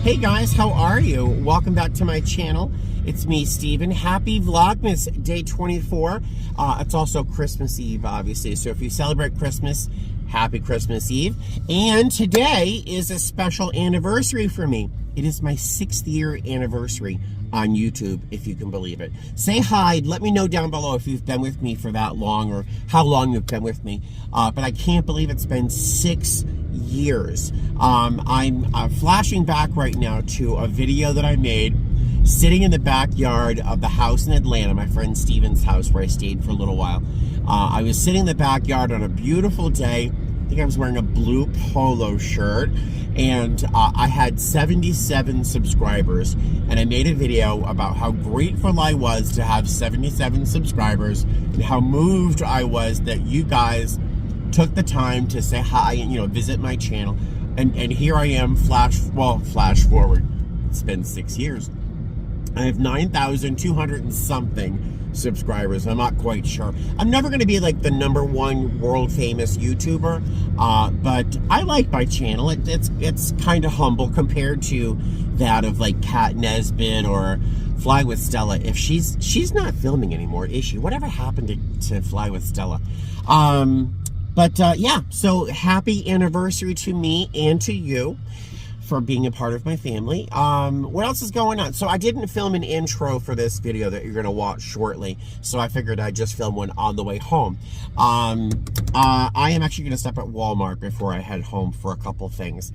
Hey guys, how are you? Welcome back to my channel. It's me, Steven. Happy Vlogmas Day 24. It's also Christmas Eve, obviously. So if you celebrate Christmas, happy Christmas Eve. And today is a special anniversary for me. It is my 6th year anniversary on YouTube, if you can believe it. Say hi. Let me know down below if you've been with me for that long or how long you've been with me. But I can't believe it's been 6 years. I'm flashing back right now to a video that I made sitting in the backyard of the house in Atlanta, my friend Steven's house, where I stayed for a little while. I was sitting in the backyard on a beautiful day. I think I was wearing a blue polo shirt, and I had 77 subscribers, and I made a video about how grateful I was to have 77 subscribers and how moved I was that you guys took the time to say hi and, visit my channel. And here I am, flash forward. It's been 6 years. I have 9,200 and something subscribers. I'm not quite sure. I'm never going to be like the #1 world famous YouTuber, but I like my channel. It's kind of humble compared to that of like Kat Nesbitt or Fly with Stella. If she's not filming anymore, is she? Whatever happened to Fly with Stella? Yeah, so happy anniversary to me and to you for being a part of my family. What else is going on? So I didn't film an intro for this video that you're gonna watch shortly, so I figured I'd just film one on the way home. I am actually gonna stop at Walmart before I head home for a couple things,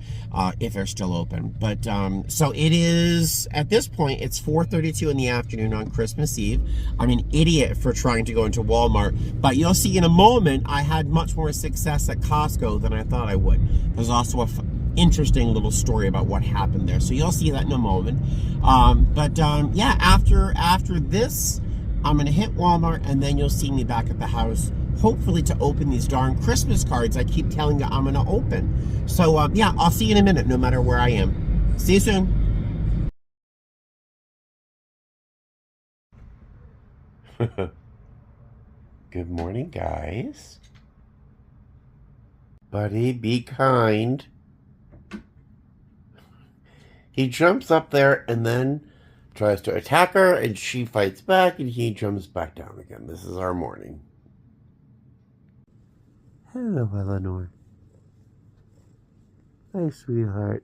if they're still open. But, so it is, at this point, it's 4:32 in the afternoon on Christmas Eve. I'm an idiot for trying to go into Walmart, but you'll see in a moment, I had much more success at Costco than I thought I would. There's also a interesting little story about what happened there, so you'll see that in a moment. Yeah, after this, I'm gonna hit Walmart, and then you'll see me back at the house, hopefully to open these darn Christmas cards I keep telling you I'm gonna open. So yeah, I'll see you in a minute, no matter where I am. See you soon. Good morning, guys. Buddy, be kind. He jumps up there and then tries to attack her, and she fights back, and he jumps back down again. This is our morning. Hello, Eleanor. Hi, sweetheart.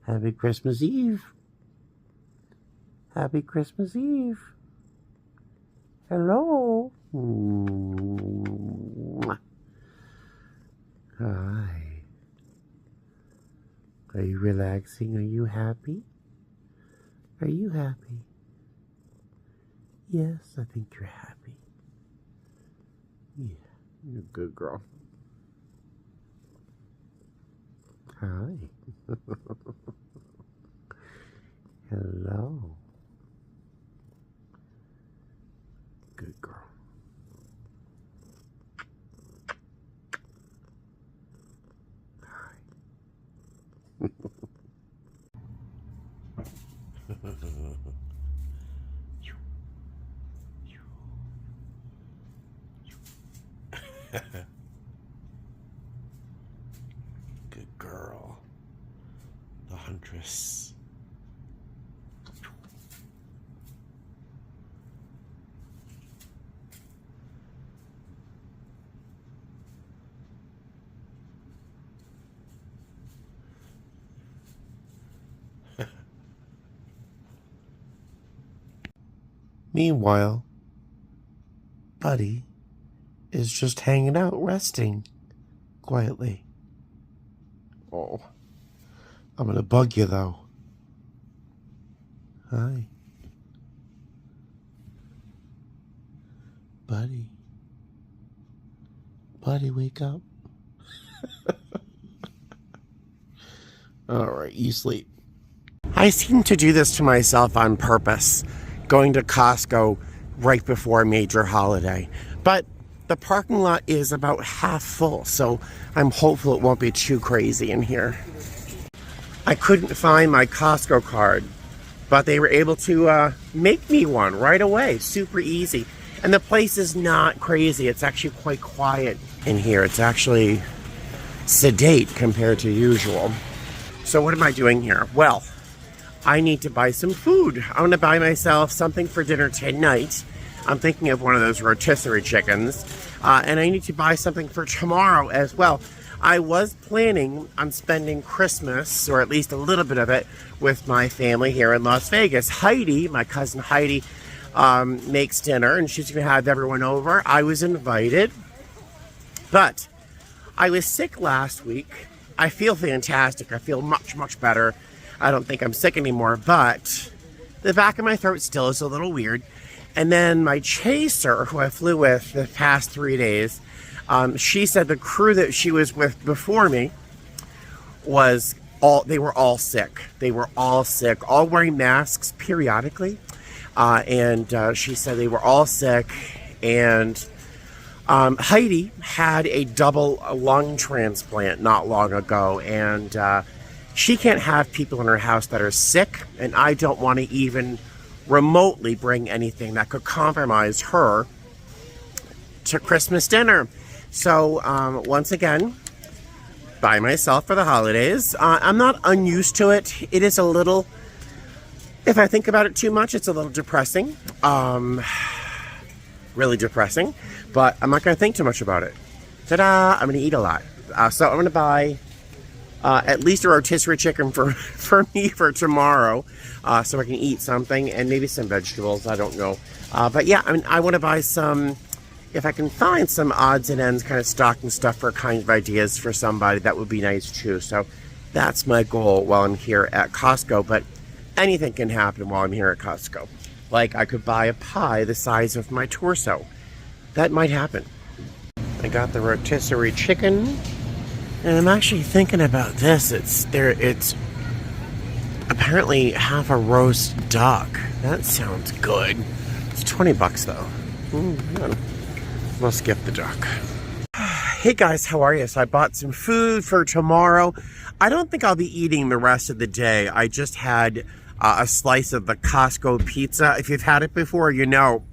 Happy Christmas Eve. Happy Christmas Eve. Hello. Hi. Are you relaxing? Are you happy? Are you happy? Yes, I think you're happy. Yeah, you're a good girl. Hi. Hello. Good girl. Good girl. The huntress. Meanwhile, Buddy is just hanging out, resting quietly. Oh, I'm gonna bug you though. Hi. Buddy. Buddy, wake up. All right, you sleep. I seem to do this to myself on purpose, going to Costco right before a major holiday. But the parking lot is about half full, so I'm hopeful it won't be too crazy in here. I couldn't find my Costco card, but they were able to make me one right away. Super easy. And the place is not crazy. It's actually quite quiet in here. It's actually sedate compared to usual. So what am I doing here? Well, I need to buy some food. I want to buy myself something for dinner tonight. I'm thinking of one of those rotisserie chickens. And I need to buy something for tomorrow as well. I was planning on spending Christmas, or at least a little bit of it, with my family here in Las Vegas. Heidi, my cousin Heidi, makes dinner, and she's going to have everyone over. I was invited, but I was sick last week. I feel fantastic. I feel much, much better. I don't think I'm sick anymore, but the back of my throat still is a little weird. And then my chaser, who I flew with the past 3 days, she said the crew that she was with before me they were all sick. They were all sick, all wearing masks periodically. And she said they were all sick. And Heidi had a double lung transplant not long ago. And she can't have people in her house that are sick. And I don't want to even remotely bring anything that could compromise her to Christmas dinner. So once again, by myself for the holidays. I'm not unused to it. It is a little, if I think about it too much, it's a little depressing. Really depressing. But I'm not going to think too much about it. Ta-da! I'm going to eat a lot. So I'm going to buy at least a rotisserie chicken for me for tomorrow. So I can eat something and maybe some vegetables. I don't know. But yeah, I mean, I want to buy some, if I can find some odds and ends kind of stocking stuff for kind of ideas for somebody, that would be nice too. So that's my goal while I'm here at Costco. But anything can happen while I'm here at Costco. Like I could buy a pie the size of my torso. That might happen. I got the rotisserie chicken. And I'm actually thinking about this. It's apparently half a roast duck. That sounds good. It's $20 though. We'll skip the duck. Hey guys, how are you? So I bought some food for tomorrow. I don't think I'll be eating the rest of the day. I just had a slice of the Costco pizza. If you've had it before, you know,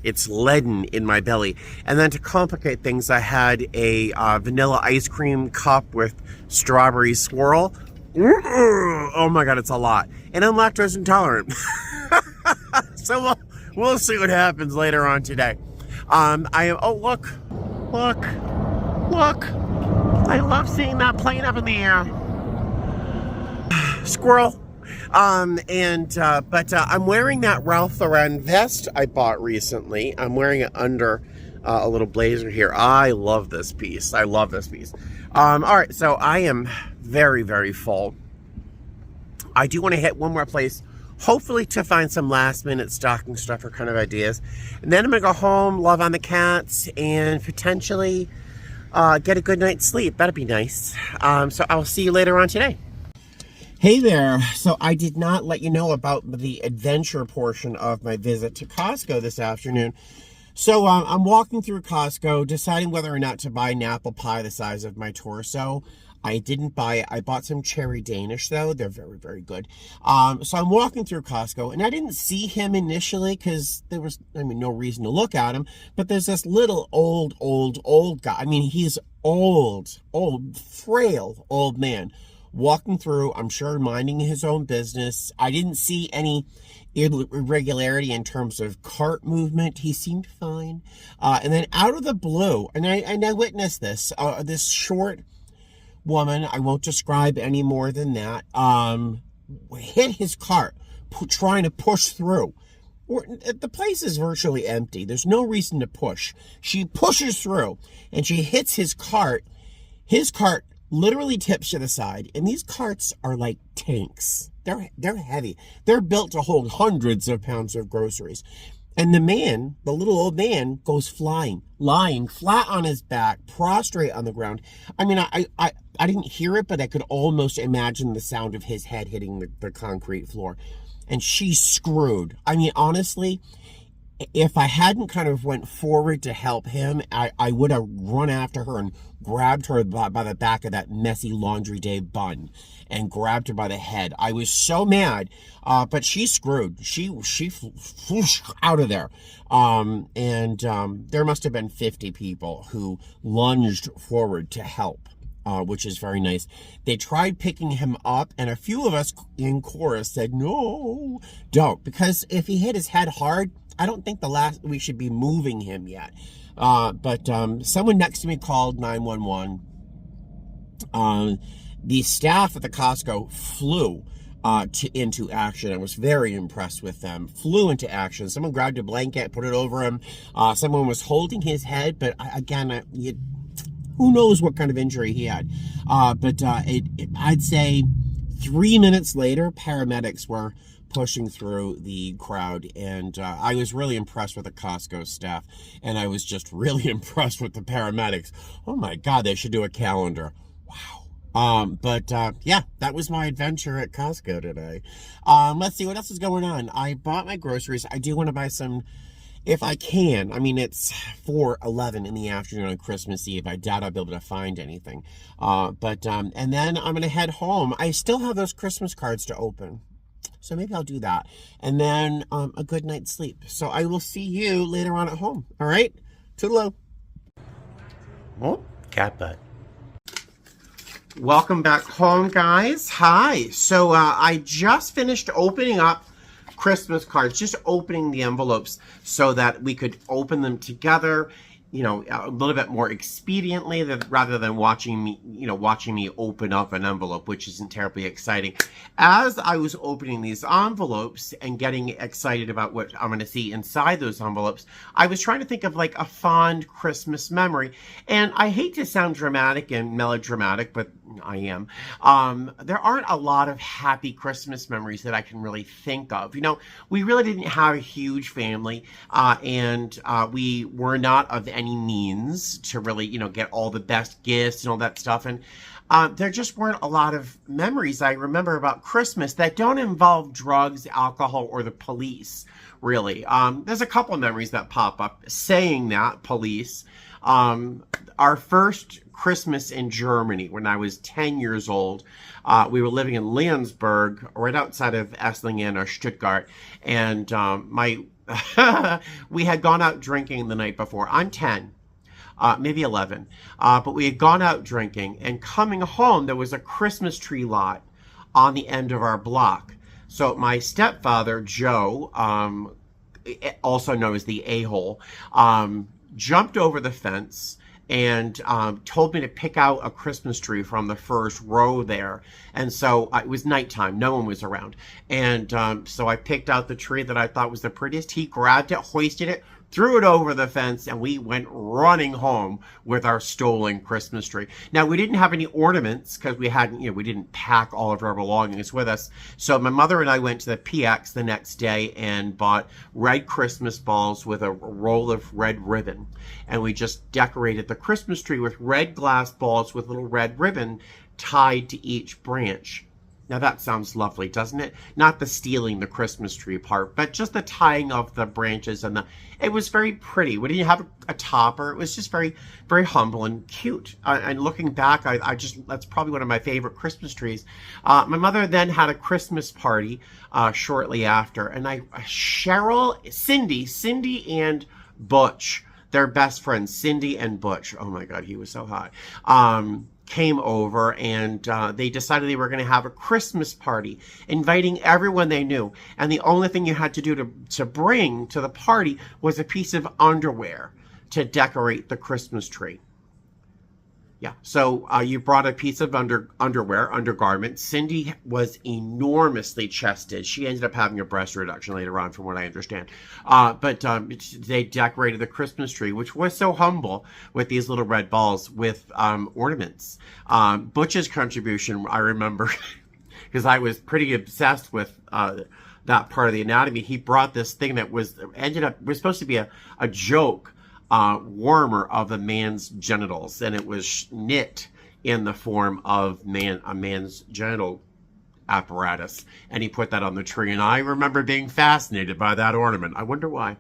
it's leaden in my belly. And then to complicate things, I had a vanilla ice cream cup with strawberry swirl. Oh my God, it's a lot. And I'm lactose intolerant. So we'll see what happens later on today. Oh, look. I love seeing that plane up in the air. Squirrel. But I'm wearing that Ralph Lauren vest I bought recently. I'm wearing it under a little blazer here. I love this piece. All right, so I am very, very full. I do want to hit one more place, hopefully to find some last minute stocking stuffer kind of ideas. And then I'm going to go home, love on the cats, and potentially get a good night's sleep. That'd be nice. So I'll see you later on today. Hey there. So I did not let you know about the adventure portion of my visit to Costco this afternoon. So I'm walking through Costco, deciding whether or not to buy an apple pie the size of my torso. I didn't buy it. I bought some cherry Danish, though. They're very, very good. So I'm walking through Costco, and I didn't see him initially because there was, no reason to look at him. But there's this little old guy. He's old, frail old man walking through, I'm sure minding his own business. I didn't see any irregularity in terms of cart movement. He seemed fine. And then out of the blue, and I witnessed this, this short woman, I won't describe any more than that, hit his cart, trying to push through. The place is virtually empty. There's no reason to push. She pushes through, and she hits his cart. His cart literally tips to the side, and these carts are like tanks. They're heavy. They're built to hold hundreds of pounds of groceries. And the man, the little old man, goes flying, lying flat on his back, prostrate on the ground. I didn't hear it, but I could almost imagine the sound of his head hitting the concrete floor. And she's screwed. Honestly, if I hadn't kind of went forward to help him, I would have run after her and grabbed her by the back of that messy Laundry Day bun and grabbed her by the head. I was so mad, but she's screwed. She flew out of there. There must have been 50 people who lunged forward to help. which is very nice. They tried picking him up, and a few of us in chorus said, no, don't. Because if he hit his head hard, I don't think we should be moving him yet. But someone next to me called 911. The staff at the Costco flew into action. I was very impressed with them. Flew into action. Someone grabbed a blanket, put it over him. Someone was holding his head, but who knows what kind of injury he had. I'd say 3 minutes later, paramedics were pushing through the crowd, and I was really impressed with the Costco staff, and I was just really impressed with the paramedics. Oh my God, they should do a calendar. Wow. Yeah, that was my adventure at Costco today. Let's see what else is going on. I bought my groceries. I do want to buy some, if I can. I mean, it's 4:11 in the afternoon on Christmas Eve. I doubt I'll be able to find anything. And then I'm going to head home. I still have those Christmas cards to open, so maybe I'll do that. And then a good night's sleep. So I will see you later on at home. All right? Toodaloo. Oh, cat butt. Welcome back home, guys. Hi. So I just finished opening up Christmas cards, just opening the envelopes so that we could open them together, you know, a little bit more expediently rather than watching me open up an envelope, which isn't terribly exciting. As I was opening these envelopes and getting excited about what I'm going to see inside those envelopes, I was trying to think of like a fond Christmas memory. And I hate to sound dramatic and melodramatic, but I am. There aren't a lot of happy Christmas memories that I can really think of. You know, we really didn't have a huge family, and we were not of any means to really, get all the best gifts and all that stuff. And there just weren't a lot of memories I remember about Christmas that don't involve drugs, alcohol, or the police, really. There's a couple of memories that pop up saying that, police. Our first Christmas in Germany when I was 10 years old. We were living in Leonsburg, right outside of Esslingen or Stuttgart, and we had gone out drinking the night before. I'm 10, maybe 11, but we had gone out drinking, and coming home, there was a Christmas tree lot on the end of our block. So my stepfather, Joe, also known as the a-hole, jumped over the fence and told me to pick out a Christmas tree from the first row there. And so it was nighttime. No one was around. And so I picked out the tree that I thought was the prettiest. He grabbed it, hoisted it, threw it over the fence, and we went running home with our stolen Christmas tree. Now, we didn't have any ornaments because we didn't pack all of our belongings with us. So my mother and I went to the PX the next day and bought red Christmas balls with a roll of red ribbon. And we just decorated the Christmas tree with red glass balls with little red ribbon tied to each branch. Now that sounds lovely, doesn't it? Not the stealing the Christmas tree part, but just the tying of the branches it was very pretty. We didn't have a topper. It was just very, very humble and cute. And looking back, that's probably one of my favorite Christmas trees. My mother then had a Christmas party shortly after, and Cindy and Butch, their best friends, Cindy and Butch. Oh my God, he was so hot. Came over, and they decided they were going to have a Christmas party, inviting everyone they knew. And the only thing you had to do to bring to the party was a piece of underwear to decorate the Christmas tree. Yeah, so you brought a piece of undergarment. Cindy was enormously chested. She ended up having a breast reduction later on, from what I understand. But they decorated the Christmas tree, which was so humble, with these little red balls with ornaments. Butch's contribution, I remember, because I was pretty obsessed with that part of the anatomy. He brought this thing that was supposed to be a joke. Warmer of a man's genitals, and it was knit in the form of a man's genital apparatus, and he put that on the tree, and I remember being fascinated by that ornament. I wonder why.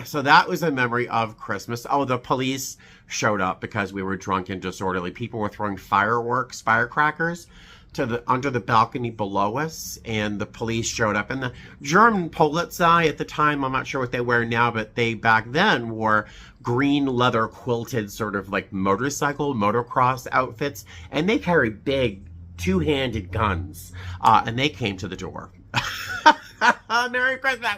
So that was a memory of Christmas. Oh, the police showed up because we were drunk and disorderly. People were throwing firecrackers to the under the balcony below us, and the police showed up. And the German Polizei at the time, I'm not sure what they wear now, but they back then wore green leather quilted sort of like motocross outfits, and they carry big two-handed guns, and they came to the door. Merry Christmas.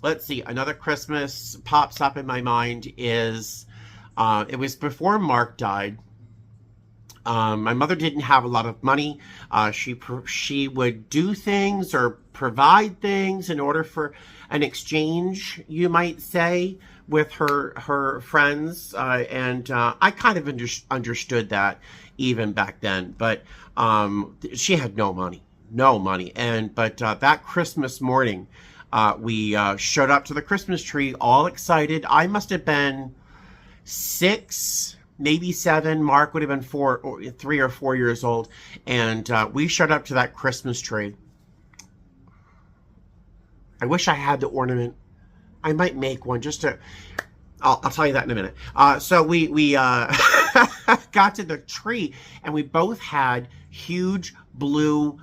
Let's see, another Christmas pops up in my mind is it was before Mark died. My mother didn't have a lot of money. She would do things or provide things in order for an exchange, you might say, with her friends, and I kind of understood that even back then. But she had no money, but that Christmas morning, we showed up to the Christmas tree, all excited. I must have been 6, maybe 7. Mark would have been 3 or 4 years old, and we showed up to that Christmas tree. I wish I had the ornament. I might make one just to. I'll tell you that in a minute. So we got to the tree, and we both had huge blue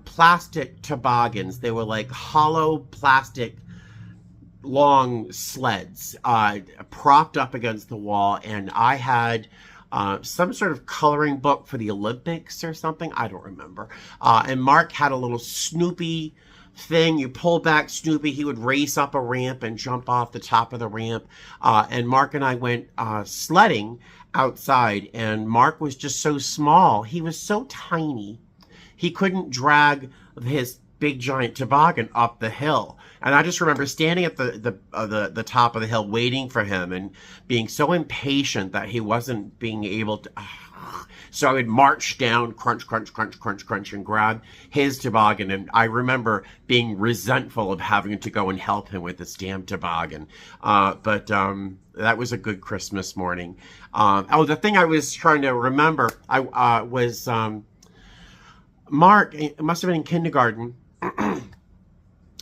plastic toboggans. They were like hollow plastic long sleds propped up against the wall, and I had some sort of coloring book for the Olympics or something. I don't remember. And Mark had a little Snoopy thing. You pull back Snoopy, he would race up a ramp and jump off the top of the ramp. And Mark and I went sledding outside, and Mark was just so small. He was so tiny. He couldn't drag his big giant toboggan up the hill. And I just remember standing at the top of the hill waiting for him and being so impatient that he wasn't being able to. So I would march down, crunch, crunch, crunch, crunch, crunch, and grab his toboggan. And I remember being resentful of having to go and help him with this damn toboggan. But that was a good Christmas morning. The thing I was trying to remember, was Mark. It must have been in kindergarten.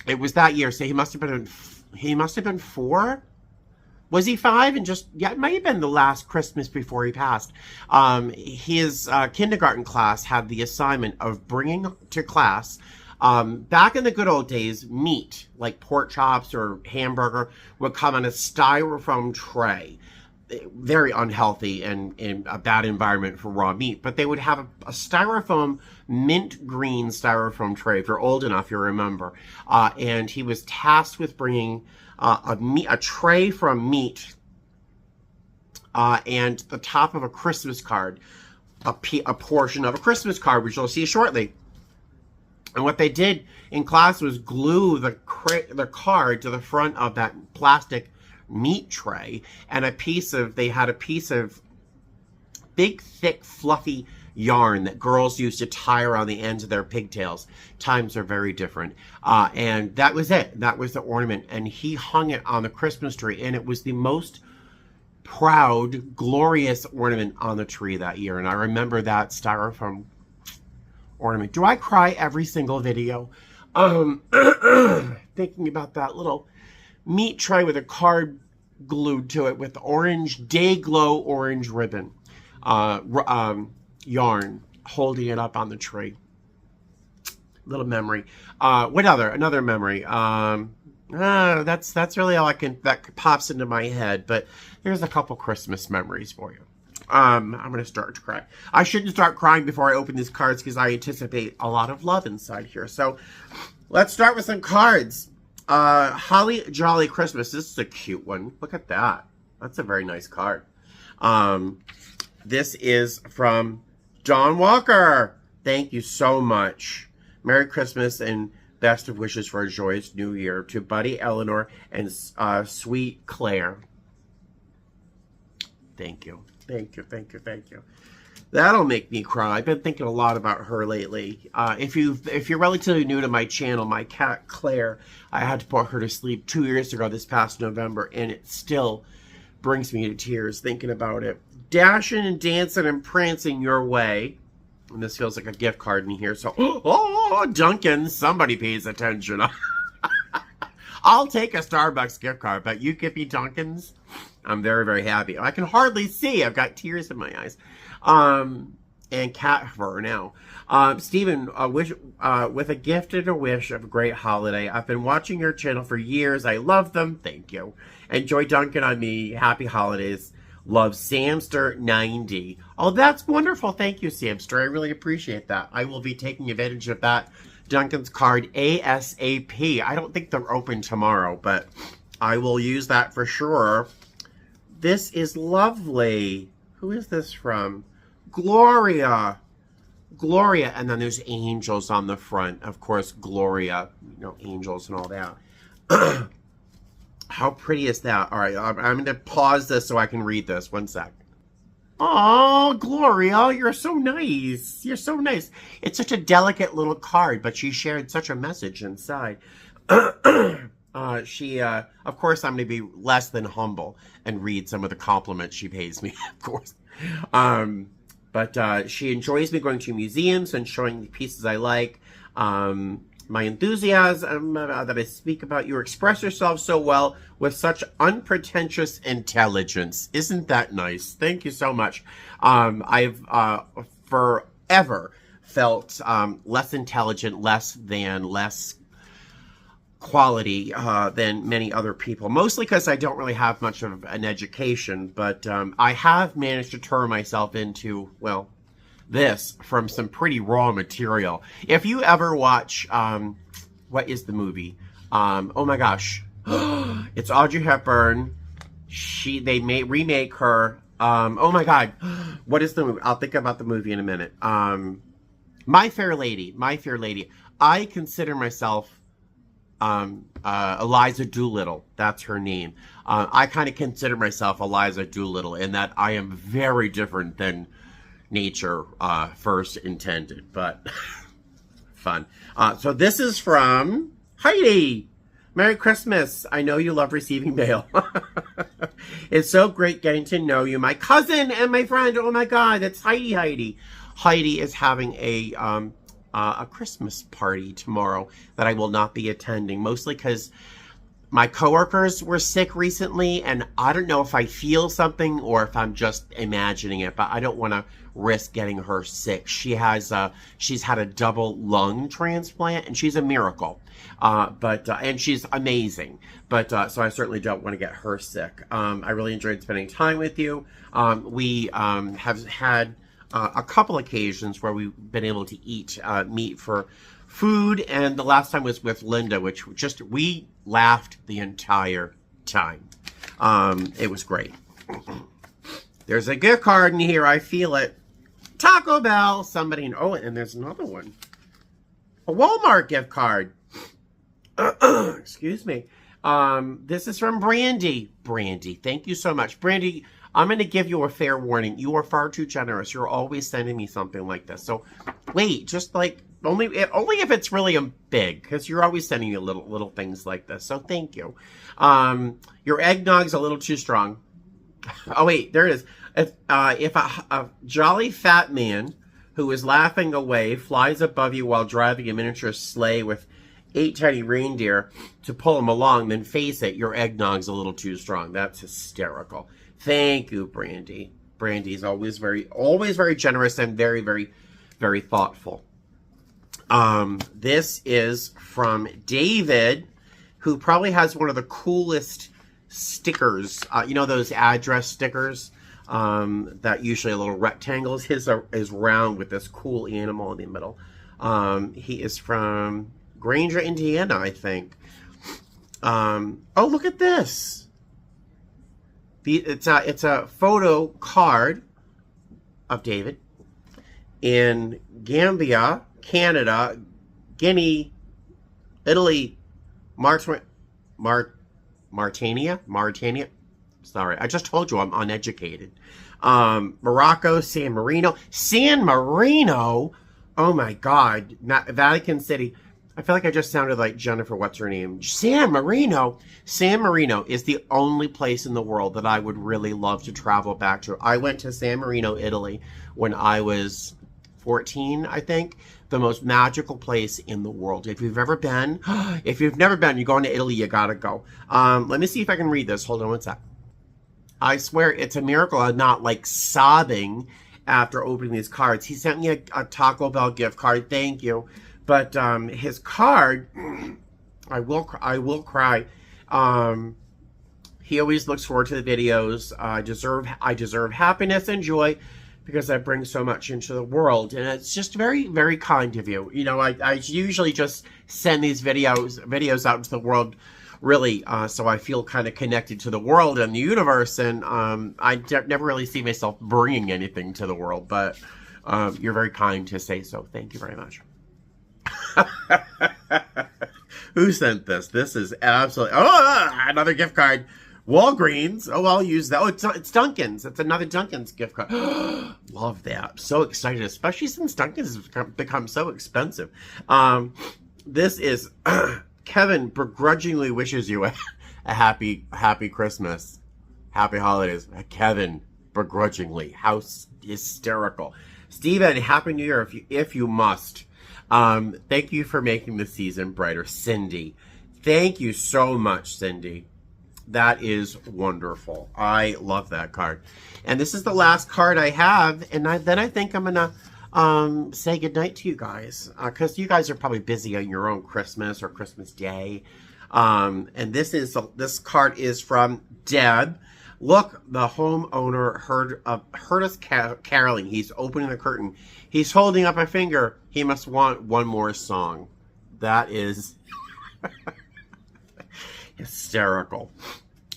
It was that year, so he must have been 4. Was he 5? And it might have been the last Christmas before he passed. His kindergarten class had the assignment of bringing to class, back in the good old days, meat, like pork chops or hamburger, would come in a styrofoam tray. Very unhealthy and in a bad environment for raw meat, but they would have a styrofoam, mint green styrofoam tray, if you're old enough, you remember. And he was tasked with bringing a tray from meat and the top of a Christmas card, a portion of a Christmas card, which you'll see shortly. And what they did in class was glue the card to the front of that plastic meat tray, and they had a piece of big, thick, fluffy yarn that girls used to tie around the ends of their pigtails. Times are very different. And that was it. That was the ornament. And he hung it on the Christmas tree, and it was the most proud, glorious ornament on the tree that year. And I remember that styrofoam ornament. Do I cry every single video? Thinking about that little meat tray with a card glued to it with orange, day glow orange ribbon, yarn, holding it up on the tree. Little memory. Another memory. That's really all that pops into my head, but here's a couple Christmas memories for you. I'm going to start to cry. I shouldn't start crying before I open these cards because I anticipate a lot of love inside here. So let's start with some cards. Holly Jolly Christmas. This is a cute one. Look at that. That's a very nice card. This is from John Walker. Thank you so much. Merry Christmas and best of wishes for a joyous new year to Buddy, Eleanor, and sweet Claire. Thank you. Thank you, thank you, thank you. That'll make me cry. I've been thinking a lot about her lately. If you're relatively new to my channel, my cat Claire, I had to put her to sleep 2 years ago this past November, and it still brings me to tears thinking about it. Dashing and dancing and prancing your way. And this feels like a gift card in here. So, oh, Duncan, somebody pays attention. I'll take a Starbucks gift card, but you give me Duncan's. I'm very, very happy. I can hardly see. I've got tears in my eyes. and cat fur now. Stephen, with a gift and a wish of a great holiday. I've been watching your channel for years. I love them. Thank you. Enjoy dunking on me. Happy holidays. Love, Samster90. Oh, that's wonderful. Thank you, Samster. I really appreciate that. I will be taking advantage of that Duncan's card ASAP. I don't think they're open tomorrow, but I will use that for sure. This is lovely. Who is this from? Gloria. Gloria. And then there's angels on the front. Of course, Gloria. You know, angels and all that. How pretty is that? All right, I'm going to pause this so I can read this. One sec. Oh, Gloria, you're so nice. You're so nice. It's such a delicate little card, but she shared such a message inside. Of course, I'm going to be less than humble and read some of the compliments she pays me, of course. But she enjoys me going to museums and showing the pieces I like. My enthusiasm that I speak about. You express yourself so well with such unpretentious intelligence. Isn't that nice? Thank you so much. I've forever felt less intelligent, less quality than many other people. Mostly because I don't really have much of an education, but I have managed to turn myself into, well, this from some pretty raw material. If you ever watch, what is the movie? Oh my gosh. It's Audrey Hepburn. They may remake her. Oh my God. What is the movie? I'll think about the movie in a minute. My Fair Lady. My Fair Lady. I consider myself Eliza Doolittle. That's her name. I kind of consider myself Eliza Doolittle in that I am very different than nature first intended, but fun. So this is from Heidi. Merry Christmas. I know you love receiving mail. It's so great getting to know you. My cousin and my friend. Oh my God, that's Heidi. Heidi is having a Christmas party tomorrow that I will not be attending, mostly because my coworkers were sick recently, and I don't know if I feel something or if I'm just imagining it, but I don't want to risk getting her sick. She's had a double lung transplant, and she's a miracle. And she's amazing. But so I certainly don't want to get her sick. I really enjoyed spending time with you. We have had a couple occasions where we've been able to eat meat for food, and the last time was with Linda, which we laughed the entire time. It was great. There's a gift card in here. I feel it. Taco Bell. Somebody. Oh, and there's another one. A Walmart gift card. Excuse me. This is from Brandy. Brandy, thank you so much. Brandy, I'm going to give you a fair warning. You are far too generous. You're always sending me something like this. So wait, just like only if it's really big, because you're always sending me little things like this. So thank you. Your eggnog's a little too strong. Oh wait, there it is. If a jolly fat man who is laughing away flies above you while driving a miniature sleigh with 8 tiny reindeer to pull him along, then face it, your eggnog's a little too strong. That's hysterical. Thank you, Brandy. Brandy's always very generous and very, very, very thoughtful. This is from David, who probably has one of the coolest stickers. You know those address stickers that usually are little rectangles? His is round with this cool animal in the middle. He is from Granger, Indiana, I think. Oh, look at this. It's a photo card of David in Gambia, Canada, Guinea, Italy, Mauritania. Sorry, I just told you I'm uneducated. Morocco, San Marino. San Marino? Oh my God. Vatican City. I feel like I just sounded like Jennifer, what's her name? San Marino. San Marino is the only place in the world that I would really love to travel back to. I went to San Marino, Italy when I was 14, I think. The most magical place in the world. If you've never been, you're going to Italy, you gotta go. Let me see if I can read this. Hold on one sec. I swear it's a miracle I'm not like sobbing after opening these cards. He sent me a Taco Bell gift card. Thank you. But his card, I will cry. He always looks forward to the videos. I deserve happiness and joy because I bring so much into the world, and it's just very, very kind of you. You know, I usually just send these videos out into the world, really, so I feel kind of connected to the world and the universe, and I never really see myself bringing anything to the world, but you're very kind to say so. Thank you very much. Who sent this? This is absolutely... Oh, another gift card. Walgreens. Oh, I'll use that. Oh, it's Dunkin's. It's another Dunkin's gift card. Love that. I'm so excited, especially since Dunkin's has become so expensive. This is... Kevin begrudgingly wishes you a happy Christmas. Happy holidays. Kevin begrudgingly. How hysterical. Steven, Happy New Year if you must. Thank you for making the season brighter. Cindy. Thank you so much, Cindy. That is wonderful. I love that card. And this is the last card I have. And then I think I'm going to say goodnight to you guys. Because you guys are probably busy on your own Christmas or Christmas Day. And this card is from Deb. Look, the homeowner heard us caroling. He's opening the curtain. He's holding up a finger. He must want one more song. That is... hysterical.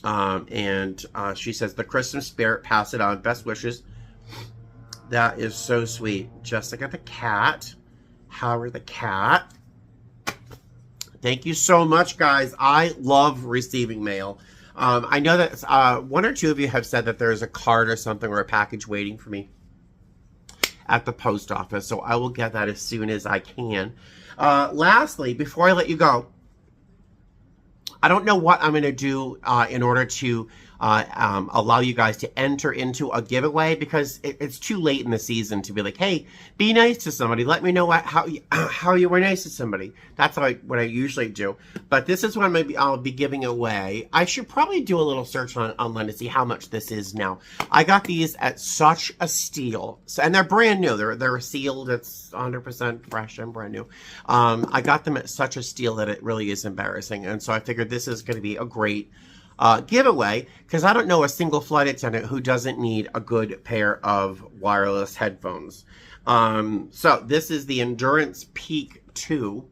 And she says, the Christmas spirit, pass it on. Best wishes. That is so sweet. Jessica the cat. Howard the cat. Thank you so much, guys. I love receiving mail. I know that one or two of you have said that there's a card or something or a package waiting for me at the post office. So I will get that as soon as I can. Lastly, before I let you go, I don't know what I'm going to do in order to allow you guys to enter into a giveaway, because it's too late in the season to be like, hey, be nice to somebody. Let me know how you were nice to somebody. That's what I usually do. But this is what I'll be giving away. I should probably do a little search online to see how much this is now. I got these at such a steal. And they're brand new. They're sealed. It's 100% fresh and brand new. I got them at such a steal that it really is embarrassing. And so I figured this is going to be a great giveaway, because I don't know a single flight attendant who doesn't need a good pair of wireless headphones. So this is the Endurance Peak 2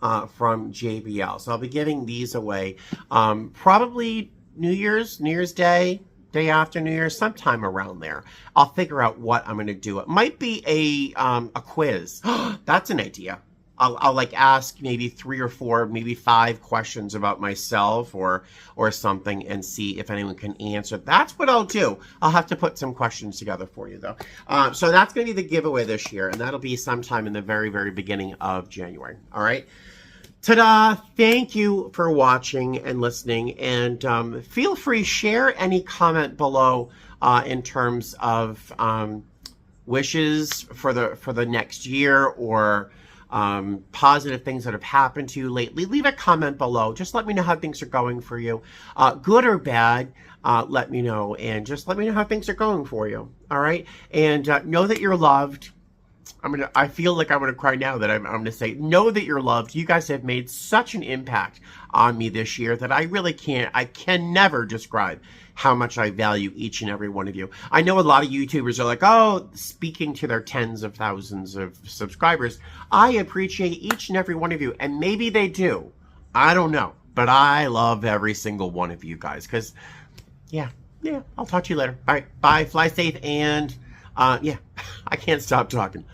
from JBL. So I'll be giving these away probably New Year's Day, day after New Year's, sometime around there. I'll figure out what I'm going to do. It might be a quiz. That's an idea. I'll like ask maybe 3 or 4, maybe 5 questions about myself or something, and see if anyone can answer. That's what I'll do. I'll have to put some questions together for you, though. So that's going to be the giveaway this year, and that'll be sometime in the very, very beginning of January. All right. Ta-da! Thank you for watching and listening, and feel free, share any comment below in terms of wishes for the next year, or positive things that have happened to you lately. Leave a comment below. Just let me know how things are going for you. Good or bad, let me know. And just let me know how things are going for you. All right? And know that you're loved. I feel like I'm going to cry now that I'm going to say, know that you're loved. You guys have made such an impact on me this year that I can never describe how much I value each and every one of you. I know a lot of YouTubers are like, oh, speaking to their tens of thousands of subscribers. I appreciate each and every one of you. And maybe they do. I don't know. But I love every single one of you guys. Because, yeah, I'll talk to you later. All right, bye. Fly safe. And, yeah, I can't stop talking.